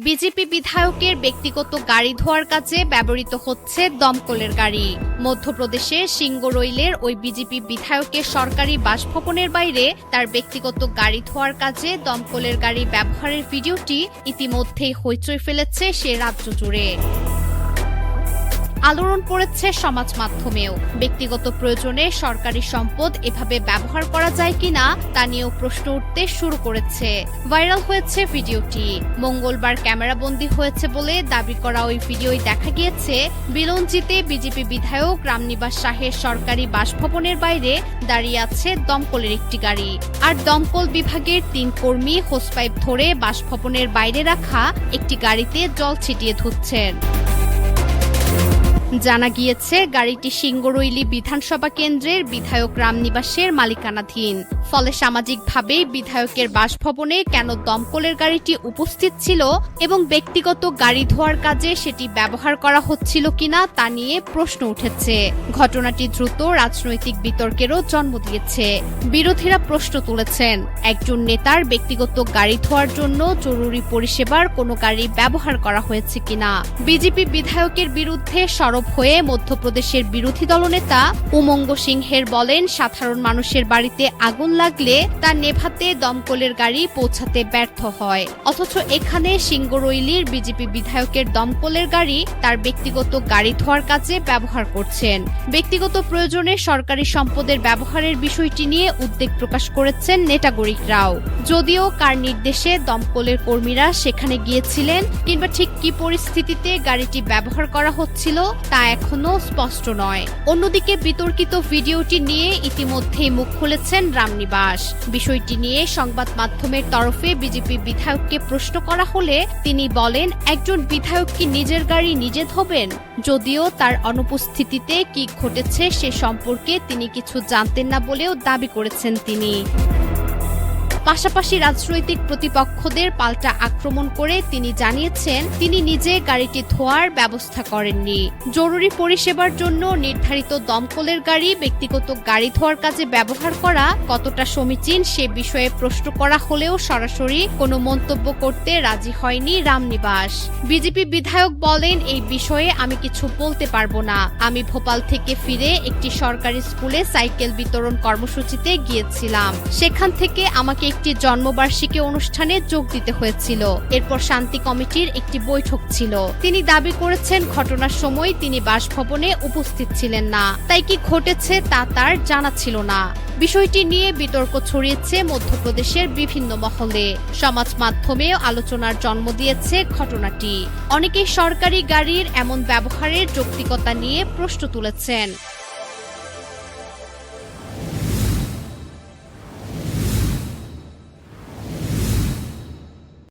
BJP বিধায়কের ব্যক্তিগত গাড়ি ধোয়ার কাজে ব্যবহৃত হচ্ছে দমকলের গাড়ি। মধ্যপ্রদেশের সিঙ্গরৈলের ওই বিজেপি বিধায়কের সরকারি বাসভবনের বাইরে তার ব্যক্তিগত গাড়ি ধোয়ার কাজে দমকলের গাড়ি ব্যবহারের ভিডিওটি ইতিমধ্যেই হইচই ফেলেছে সে রাজ্য জুড়ে। আলোড়ন পড়েছে সমাজ মাধ্যমেও। ব্যক্তিগত প্রয়োজনে সরকারি সম্পদ এভাবে ব্যবহার করা যায় কিনা তা নিয়েও প্রশ্ন উঠতে শুরু করেছে। ভাইরাল হয়েছে ভিডিওটি। মঙ্গলবার ক্যামেরাবন্দী হয়েছে বলে দাবি করা ওই ভিডিওয় দেখা গিয়েছে বিলঞ্চিতে বিজেপি বিধায়ক রামনিবাস শাহের সরকারি বাসভবনের বাইরে দাঁড়িয়ে আছে দমকলের একটি গাড়ি, আর দমকল বিভাগের ৩ কর্মী হোসপাইপ ধরে বাসভবনের বাইরে রাখা একটি গাড়িতে জল ছিটিয়ে ধুচ্ছেন। জানা গিয়েছে গাড়িটি সিঙ্গরৈলি বিধানসভা কেন্দ্রের বিধায়ক রামনিবাসের মালিকানাধীন। ফলে সামাজিকভাবে বিধায়কের বাসভবনে কেন দমকলের গাড়িটি উপস্থিত ছিল এবং ব্যক্তিগত গাড়ি ধোয়ার কাজে সেটি ব্যবহার করা হচ্ছিল কিনা তা নিয়ে প্রশ্ন উঠেছে। ঘটনাটি দ্রুত রাজনৈতিক বিতর্কেরও জন্ম দিয়েছে। বিরোধীরা প্রশ্ন তুলেছেন, একজন নেতার ব্যক্তিগত গাড়ি ধোয়ার জন্য জরুরি পরিষেবার কোনো গাড়ি ব্যবহার করা হয়েছে কিনা। বিজেপি বিধায়কের বিরুদ্ধে সরব হয়ে মধ্যপ্রদেশের বিরোধী দলনেতা উমঙ্গ সিংহের বলেন, সাধারণ মানুষের বাড়িতে আগুন লাগলে তা নেভাতে দমকলের গাড়ি পৌঁছাতে ব্যর্থ হয়, অথচ এখানে সিঙ্গরৈলির বিজেপি বিধায়কের দমকলের গাড়ি তার ব্যক্তিগত গাড়ি ধোয়ার কাজে ব্যবহার করছেন। ব্যক্তিগত প্রয়োজনে সরকারি সম্পদের ব্যবহারের বিষয়টি নিয়ে উদ্বেগ প্রকাশ করেছেন নেটাগরিকরাও। যদিও কার নির্দেশে দমকলের কর্মীরা সেখানে গিয়েছিলেন কিংবা ঠিক কি পরিস্থিতিতে গাড়িটি ব্যবহার করা হচ্ছিল তা এখনো স্পষ্ট নয়। অন্যদিকে বিতর্কিত ভিডিওটি নিয়ে ইতিমধ্যেই মুখ খুলেছেন রামনিবাস। বিষয়টি নিয়ে সংবাদ মাধ্যমের তরফে বিজেপি বিধায়ককে প্রশ্ন করা হলে তিনি বলেন, একজন বিধায়ক কি নিজের গাড়ি নিজে ধোবেন? যদিও তার অনুপস্থিতিতে কি ঘটেছে সে সম্পর্কে তিনি কিছু জানতেন না বলেও দাবি করেছেন তিনি। পাশাপাশি রাজনৈতিক প্রতিপক্ষদের পাল্টা আক্রমণ করে তিনি জানিয়েছেন তিনি নিজে গাড়িটি ধোয়ার ব্যবস্থা করেননি। জরুরি পরিষেবার জন্য নির্ধারিত দমকলের গাড়ি ব্যক্তিগত গাড়ি ধোয়ার কাজে ব্যবহার করা কতটা সমীচীন সে বিষয়ে প্রশ্ন করা হলেও সরাসরি কোনো মন্তব্য করতে রাজি হয়নি রামনিবাস। বিজেপি বিধায়ক বলেন, এই বিষয়ে আমি কিছু বলতে পারবো না। আমি ভোপাল থেকে ফিরে একটি সরকারি স্কুলে সাইকেল বিতরণ কর্মসূচিতে গিয়েছিলাম। সেখান থেকে আমাকে একটি জন্মবার্ষিকী অনুষ্ঠানে যোগ দিতে হয়েছিল। এরপর শান্তি কমিটির একটি বৈঠক ছিল। তিনি দাবি করেছেন ঘটনার সময় তিনি বাসভবনে উপস্থিত ছিলেন না, তাই কি ঘটেছে তা তার জানা ছিল না। বিষয়টি নিয়ে বিতর্ক ছড়িয়েছে মধ্যপ্রদেশের বিভিন্ন মহলে। সমাজ মাধ্যমেও আলোচনার জন্ম দিয়েছে ঘটনাটি। অনেকেই সরকারি গাড়ির এমন ব্যবহারের যৌক্তিকতা নিয়ে প্রশ্ন তুলেছেন।